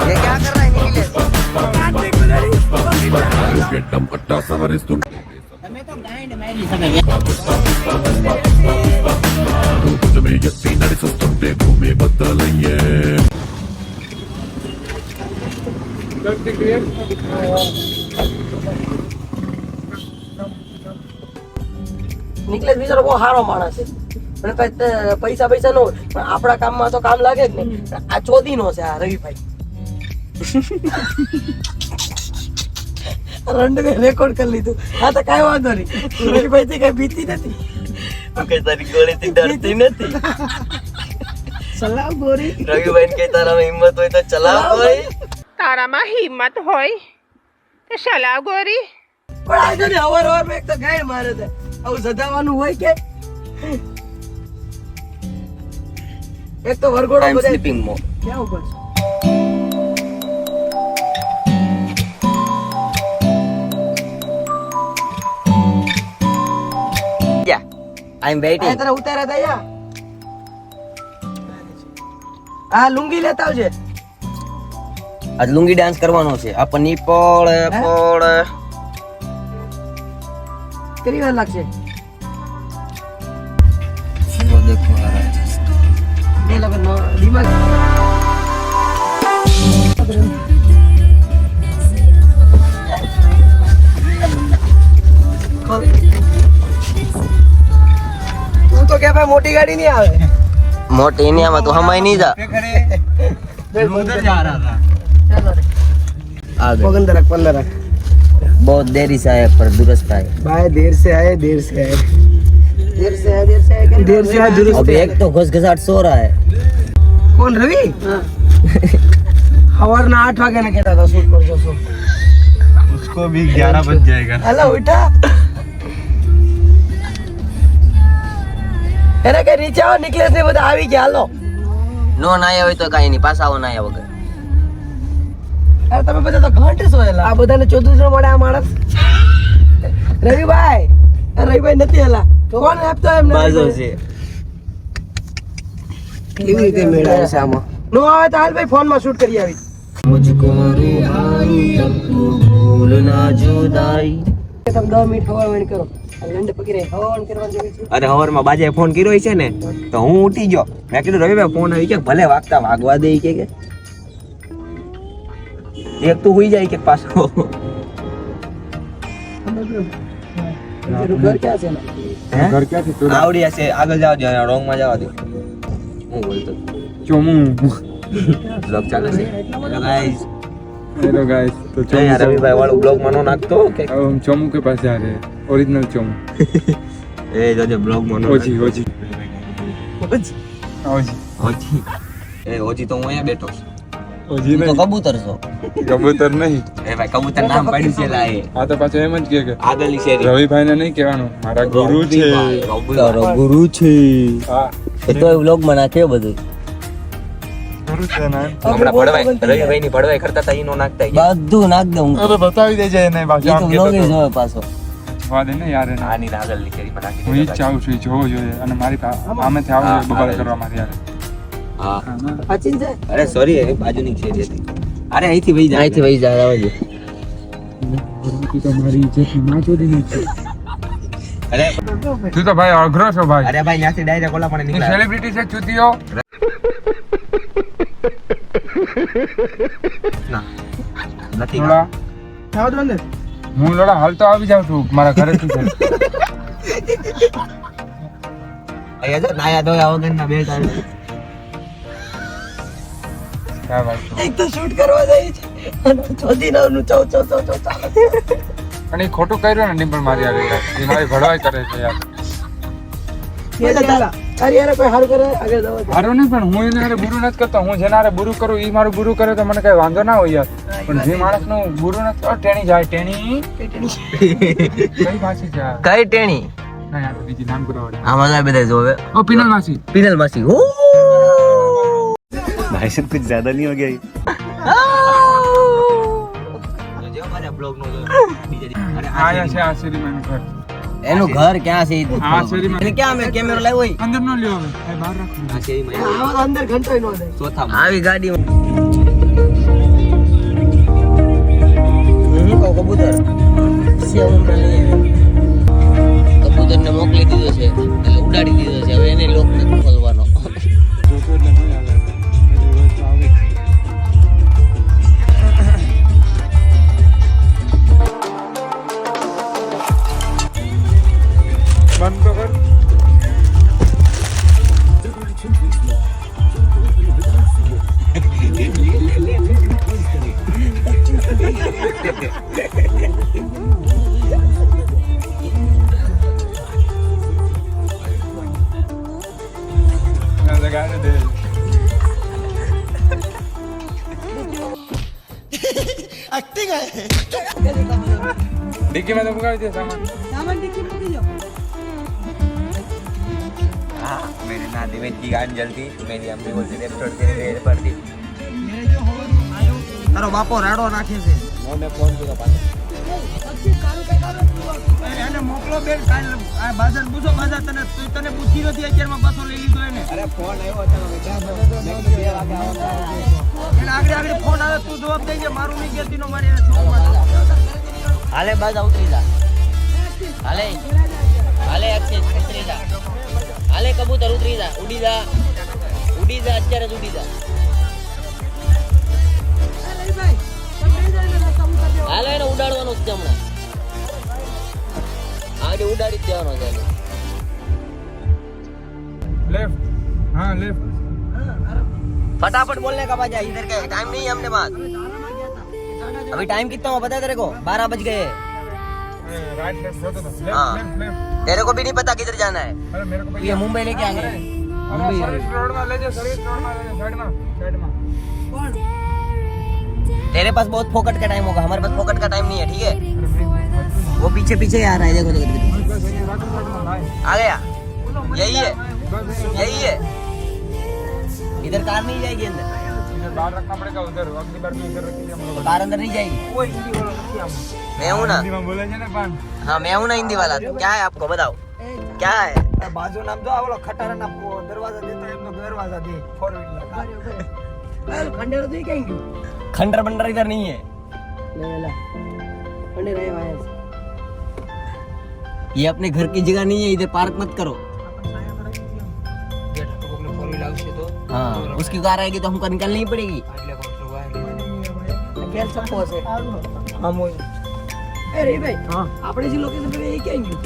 ये क्या कर रहा है निखिलेश? નિખિલેશ બિચારો બહુ સારો માણસ છે, અને કઈ પૈસા પૈસા નો હોય, પણ આપણા કામમાં તો કામ લાગે જ ને. આ ચોદી નો છે આ રવિભાઈ. રંડને રેકોર્ડ કરી લીધું. હા તો કાંઈ વાંધો નહીં, રવિભાઈ થી કઈ બીતી નથી. કે તારી ગોળીથી ડરતી નથી. સલામ ગોરી. રવિભાઈ ને કે તારામાં હિંમત હોય તો ચલાવ ભાઈ. તારામાં હિંમત હોય તો સલાહ ગોરી. પણ આજે ને અવાર માં એક તો ગાય મારે છે. આવું સજાવાનું હોય કે એક તો વરઘોડો બધા સ્લીપિંગ મોડ. ક્યાં ઉપર Yeah, I'm waiting. આ તારા ઉતારા દયા. આ લુંગી લેતા આવજે. આજ લુંગી ડાન્સ કરવાનો છે. આપની પોળ પોળ કેટલી વાર લાગશે? वो देखो आ रहा है. એ લગન નો દિમાગ તું તો કે ભાઈ મોટી ગાડી નહીં આવે. मोटी नहीं आवा तो हमारी नहीं जा. उधर जा रहा था. चलो रे. आ गए. 15 बहुत देरी से आए पर दुरुस्त आए. भाई देर से आए देर से आए दुरुस्त. अभी एक तो घुसघुसाट सो रहा है. कौन रवि? हवर ना 8 वागे ना कहता था शूट कर जो उसको भी 11 बज जाएगा. हेलो उठा. એને કે નીચે આવો. નિખિલેશ ને બધા આવી ગયા. હાલો. નો ના આવે તો કાઈ નહીં. પાછા આવો ના આવે વગર. અરે તમે બધા તો ઘંટ સોયેલા. આ બધાને 14 મળે આ માણસ. રવિભાઈ. રવિભાઈ નથી હેલા. કોણ આપતો એમને? બાજુ છે. કેવી રીતે મેળાવે છે આમાં? નો આવે તો હાલ ભાઈ ફોન માં શૂટ કરી આવી. मुझको रुहाई तब तू भूल ना जुदाई. તમે 10 મિનિટ હવાણ કરો. લંડ પકડે હવાણ કરવા જેવી છે. અરે હવારમાં બાજે ફોન કર્યો છે ને તો હું ઉઠી ગયો. મેં કીધું રવિભાઈ ફોન આવી કે ભલે વાગતા વાગવા દે કે એક તો હોઈ જાય કે પાછો. તમારું ઘર ક્યાં છે ને? घर क्या थी तोरा? આવડી હશે આગળ જવા દો રોંગ માં જવા દો. હું બોલતો चोमू. બ્લોગ ચાલે છે. Hello guys. Hello guys. तो તો યાર चोमू રવિભાઈ વાળું બ્લોગ માં નો નાખતો કે अब हम चोमू के पास जा रहे हैं. ओरिजिनल चोमू. એ જોજે બ્લોગ માં નો ओजी ओजी ओजी ઓજી એ ઓજી તો હું અહીંયા બેઠો છું. ओजी तो नहीं कबूतर सो. कबूतर नहीं. એ ભાઈ કબૂતર નામ પાડ્યું છે લા એ આ તો પાછો એમ જ કે આગળની શેરી રવિભાઈ ને નહીં કહેવાનું મારા ગુરુ છે. તારો ગુરુ છે. હા એ તો વ્લોગ માં નાખ્યો બધું. ગુરુ છે ને. હમણાં ભડવાઈ રવિભાઈ ની ભડવાઈ કરતા હતા ઈ નો નાખતા ઈ. બધું નાખ દઉં. અરે બતાવી દેજે એને બાજુ ઈ તો આમ વ્લોગ કહેતો જોવે પાછો. જવા દે ને યાર એને. આની આગળની શેરીમાં નાખી હું ઈ જ દીધા ચાહું છું ઈ જોવો જોઈએ અને મારી આમેથી આવું જોઈએ બબાલ કરવા મારી યાર. હા અચિન છે. અરે સોરી એ બાજુની શેરી હતી. અરે અહીંથી વહી જાય અહીંથી વહી જાય આવજો. તું તો મારી ઇજ્જત ના છોડી નથી. અરે તું તો ભાઈ અઘરો છો ભાઈ. અરે ભાઈ ત્યાંથી ડાયરેક્ટ ઓલા પણ તું નીકળ્યા સેલિબ્રિટી છે ચૂતીઓ. ના નથી લોડા આવો તો અંદર. હું લોડા હાલ તો આવી જાઉં છું મારા ઘરેથી છે. અહીંયા જો નાયા ધોયા વગરના બે ચાલે. ક્યાં વાત છે. એક તો શૂટ કરવા જાય છે અને ચોથી નવનું ચૌ ચાલે. પણ એ ખોટું કર્યું ને ડિમ્પલ મારી યાર એ મારી ભડવાઈ કરે છે યાર. અરે યાર કોઈ હારું કરે આગળ જવા દે. મારું નહીં પણ હું એને હારે બુરું નથી કરતો. હું જેના હારે બુરું કરું ઈ મારું બુરું કરે તો મને કઈ વાંધો ના હોય યાર. પણ જે માણસ નું બુરું નથી કરતો ટેણી જાય ટેણી. કઈ ભાષી છે આ? કઈ ટેણી? ના યાર બીજી નામ કરો વાળી. આમાં તો બધા જોવે. ઓ પિનલ માસી. પિનલ માસી. હો ભાઈ સાહેબ कुछ ज्यादा नहीं हो गया જો મારા બ્લોગ નો અરે આયા છે આ શેરીમાં એનું ઘર. એનું ઘર ક્યાં છે? આ શેરીમાં એટલે ક્યાં મેં કેમેરો લાવ્યો હોય? અંદર નો લ્યો હવે એ બહાર રાખો. આ શેરીમાં આવો અંદર ઘંટોય નો દે. ચોથામાં આવી ગાડી लगाने दे डिक्की में तो मुका दिया सामान हाँ मेरे नाती में की गाड़ी जल्दी मेरी अम्मी बोलती थी छोड़ के ले पड़ती તારો બાપો રાડો નાખે છે मैं फोन करूँगा पास એને મોકલો બેન કાલ આ બાજાર પૂછો બાજાર તને પૂછી નથી અત્યારમાં પાછો લઈ લીધો એને अरे फोन आयो अचानक એને આગળ ફોન આવે તું જવાબ દેજે મારું નહીં કેતી નો મારી એને છોકરા હાલે બાજ ઉતરી જા હાલે હાલે અક્ષય ઉતરી જા હાલે કબૂતર ઉતરી જા ઉડી જા અત્યારે જ ઉડી જા હાલે એને ઉડાડવાનું જ છે હમણાં આગળ ઉડાડી જ દેવાનો છે लेफ्ट हाँ लेफ्ट फटाफट बोलने का बाजा इधर का टाइम नहीं है हमने पास अभी टाइम कितना हुआ पता है तेरे को 12 बज गए राइट लेफ्ट होता था हाँ। लेफ्ट लेफ्ट तेरे को भी नहीं पता किधर जाना है अरे मेरे को भैया ये मुंबई लेके आ गए अरे सर्विस रोड में ले जा सर्विस रोड में ले जा साइड में तेरे पास बहुत फोकट का टाइम होगा हमारे पास फोकट का टाइम नहीं है ठीक है अरे भाई वो पीछे पीछे ही आ रहा है देखो देखो देखो। बस ये राइट साइड में भाई आ गया यही है बस यही है इधर कार नहीं जाएगी अंदर इधर बाहर रखना पड़ेगा उधर अगली बार में इधर रखिए हम लोग कार अंदर नहीं जाएगी मैं हूँ ना हिंदी में बोले थे ना पान हाँ मैं हूँ ना हिंदी वाला क्या है आपको बताओ क्या है બાજુ નામ જો આવલો ખટારાના દરવાજા દેતો એમનો દરવાજા દે 4 વ્હીલર ખંડેર દે કઈ ગયું खंडर बंडर इधर नहीं है લે લે ખંડેર આયા ये अपने घर की जगह नहीं है इधर पार्क मत करो हाँ उसकी कार आएगी तो हमको निकालनी ही पड़ेगी કેલ સપો છે હા મોય એ રે ભાઈ હા આપણે જે લોકેશન પર એ ક્યાં ગયું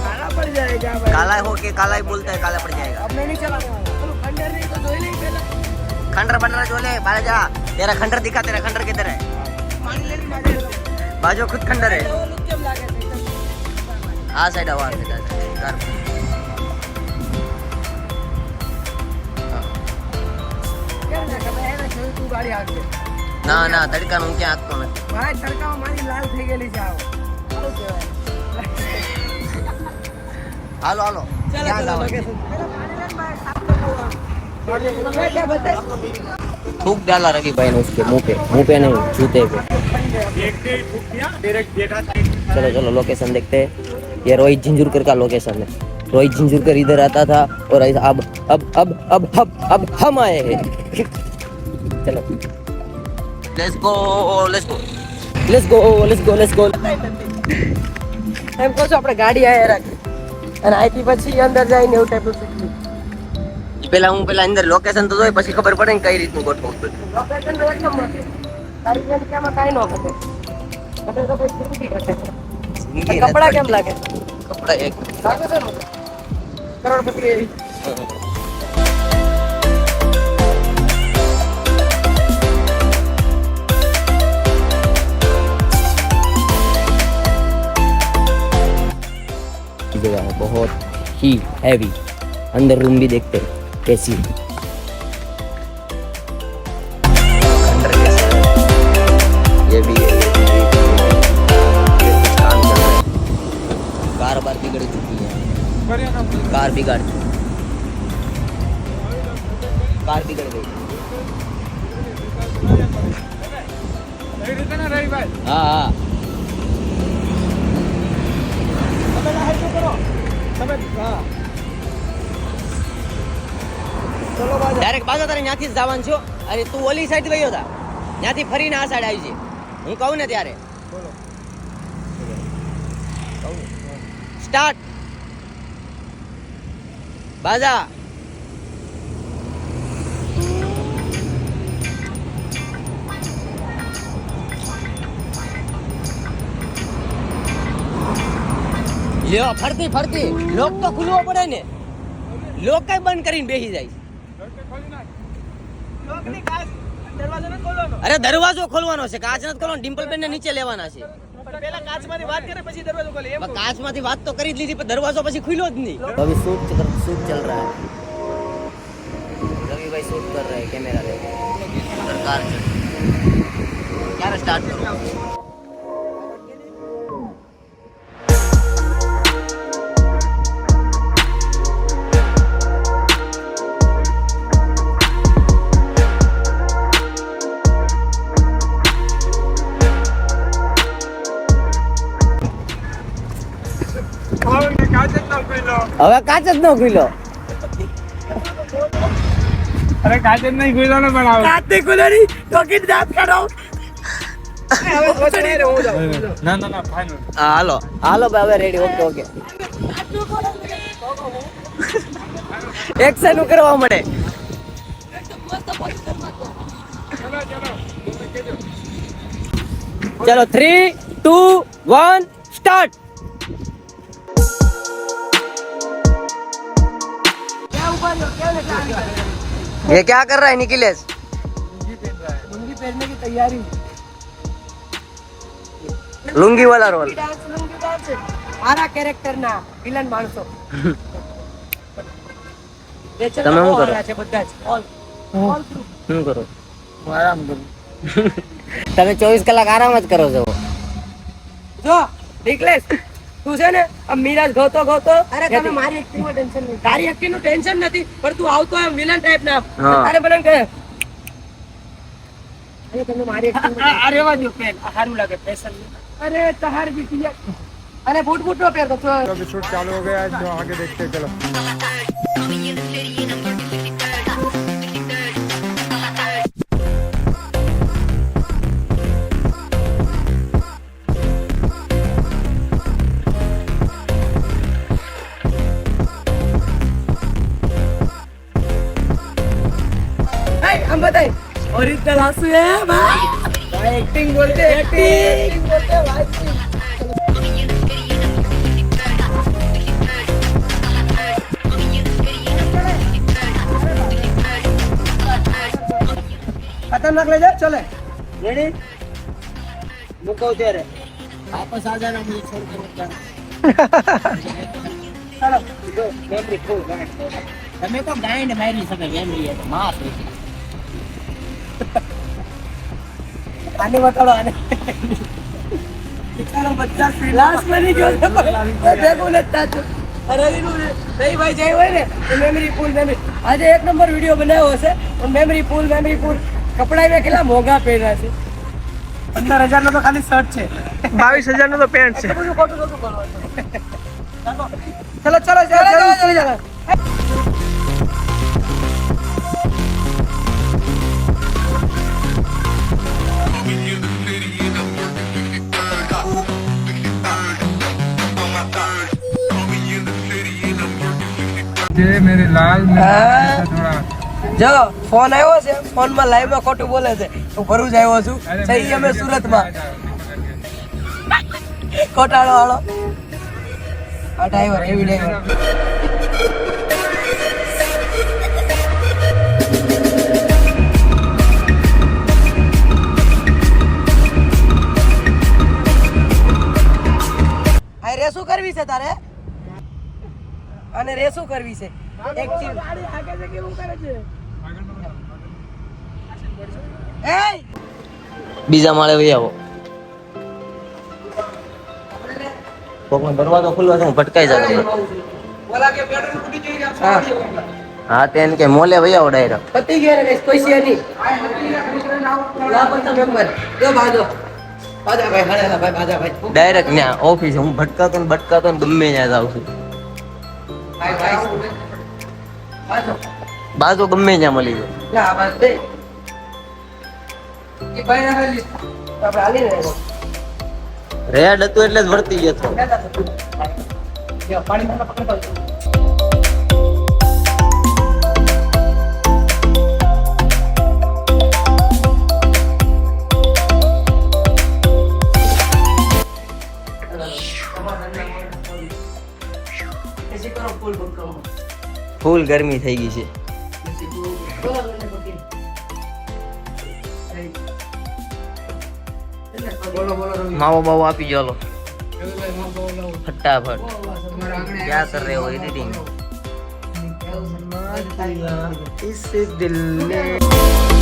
काला हो के काला ही बोलता है काला पड़ जाएगा अब मैं नहीं चला खंडर नहीं तो जोई नहीं पहला खंडर बंडर जो ले बाहर जा तेरा खंडर दिखा तेरा खंडर किधर है बाजू खुद खंडर है કેમ લાગે છે आ साइड आवाज कार કેમ છે કે મેં એને જોયું તું ગાડી આગળ ना ना तड़का નું ક્યાં આપતો નથી ભાઈ તડકામાં મારી લાલ થઈ ગયેલી છે આવો શું કહેવાય હાલો હાલો ક્યાં चलो જવાનું? क्या बताए थूक डाला रवि भाई ने उसके मुंह पे नहीं जूते पे चलो चलो लोकेशन देखते हैं ये रोहित झिंझुरकर का लोकेशन है रोहित झिंझुरकर इधर आता था और अब हम आए हैं चलो लेट्स गो એમ કહો છો આપણે ગાડી આયા રાખી અને આઈથી પછી અંદર જઈને એવું ટાઈપનું શીખી પેલા અંદર લોકેશન તો જોઈ પછી ખબર પડે ને કઈ રીતનું ગોઠવું લોકેશન તો એક નંબર છે તારી જગ્યામાં કાંઈ ન ઘટે ઘટે તો કોઈ જિંદગી ઘટે કપડા કેમ લાગે કપડા એક લાગે છે ને કરોડપતિ એવી जगह है बहुत ही हैवी अंदर रूम भी देखते हैं कैसी है खंडर कैसा है ये भी है ये कुछ काम चल रहा है कार बार बिगड़ चुकी है कार बिगड़ गई हाँ हाँ ડાયરેક્ટ બાજુ તારે ત્યાંથી જ જવાનું છો અરે તું ઓલી સાઈડ ગયો હતા ત્યાંથી ફરીને આ સાઈડ આવી છે હું કહું ને ત્યારે કહું ને સ્ટાર્ટ બાજા લ્યો ફરતી ફરતી લોક તો ખુલવો પડે ને લોક કઈ બંધ કરીને બેસી જાય અરે દરવાજો ખોલવાનો છે કાચ નથી ખોલવાનો ડિમ્પલ બેન ને નીચે લેવાના છે કાચમાંથી વાત તો કરી જ લીધી પણ દરવાજો પછી ખુલ્યો જ નહીં અભી शूट चल रहा है रवि भाई शूट कर रहे हैं कैमरा ले सरकार क्या स्टार्ट करो હવે કાચ જ ન ખુલ્યો અરે કાચ જ નહીં ખુલ્યો ને પણ આવે કાચ નહીં ખુલ્યો તો કે દાંત કાઢો ના ના ના ફાઇનલ હાલો હાલો ભાઈ હવે રેડી ઓકે ઓકે એક્શન કરવા મળે ચલો 3 2 1 સ્ટાર્ટ ये क्या कर रहा है निखिलेश लुंगी पहनने की तैयारी लुंगी वाला रोल लुंगी डांस મારા કેરેક્ટર ના વિલન માણસો તમે શું કરો છે બધા જ ઓલ શું કરો આરામ કરું તમે 24 કલાક આરામ જ કરો છો જો નિકલેશ તું છે ને આ મિરાજ ગોતો અરે તમે મારી એક્ટિંગ માં ટેન્શન નહીં તારી એક્ટિંગ નું ટેન્શન નથી પણ તું આવતો એમ વિલન ટાઈપ ના તારે બલન કહે અરે તમે મારી એક્ટિંગ અરે વાજો પેન સારું લાગે ફેશન અરે તહાર બી પિયા અરે બૂટ નો પહેર તો अभी शूट चालू हो गया है तो आगे देखते हैं चलो हम बताए ओरिजिनल आंसू है भाई एक्टिंग बोलते भाई खतरनाक ले जा चले रेडी मुको तेरे वापस आ जाना मुझे छोड़ के मत जाना चलो जो मेमोरी फुल તમે તો ગાઈડ મારી શકે મેમરી છે માસ આને બતાડો આને ચાલો બધા લાસ્ટ માં નહીં ગયો દેખો ને તાચો અરે નું નહીં ભાઈ જાય હોય ને તો મેમરી ફૂલ મેમરી આજે એક નંબર વિડિયો બનાવ્યો હશે પણ મેમરી ફૂલ કપડા મે કેટલા મોંઘા પહેર્યા છે 15000 નો તો ખાલી શર્ટ છે 22000 નો તો પેન્ટ છે બધું ખોટું ખોટું બોલવાનું ચલો ચલો ये मेरे लाल थोड़ा જો ફોન આવ્યો છે ફોન માં લાઈવ માં ખોટું બોલે છે હું ભરૂચ આવ્યો છું સહી અમે સુરત માં ખોટાળો વાળો આ ડ્રાઈવર હેવી ડ્રાઈવર આ રેસુ કરવી છે તારે અને રેસુ કરવી છે એક્ટિવ ગાડી આગે છે કેવું કરે છે એય બીજા માળે વહી આવો કોકનો દરવાજો ખુલ્લો છે હું ભટકાઈ જાઉં બોલા કે પેટ્રોલ ફૂટી જઈ રહ્યા હા તેન કે મોલે વહી આવો ડાયરેક્ટ પતી ગયા ને કોઈ છે નહીં લા પણ મેમ્બર જો બાજો બાજા ભાઈ હળેલા ભાઈ બાજા ભાઈ ડાયરેક્ટ ન્યા ઓફિસ હું ભટકાતો ને ગમે ત્યાં જાઉં છું ભાઈ ભાઈ બાજો બાજુ ગમે ત્યાં મળી જાય લા બસ દે એ ભાઈ ના ખાલી આપણે હાલી રહ્યો રેડ હતું એટલે જ વર્તી ગયો હતો पानी में पकड़ पकड़ ऐसे करो फूल बुक करो ફૂલ ગરમી થઈ ગઈ છે बोलो मैंने बुकिंग बोलो बोलो रवि માવો બાવો આપી જો લો रवि भाई मां बोलो ફટાફટ क्या कर रहे हो एडिटिंग इस दिल में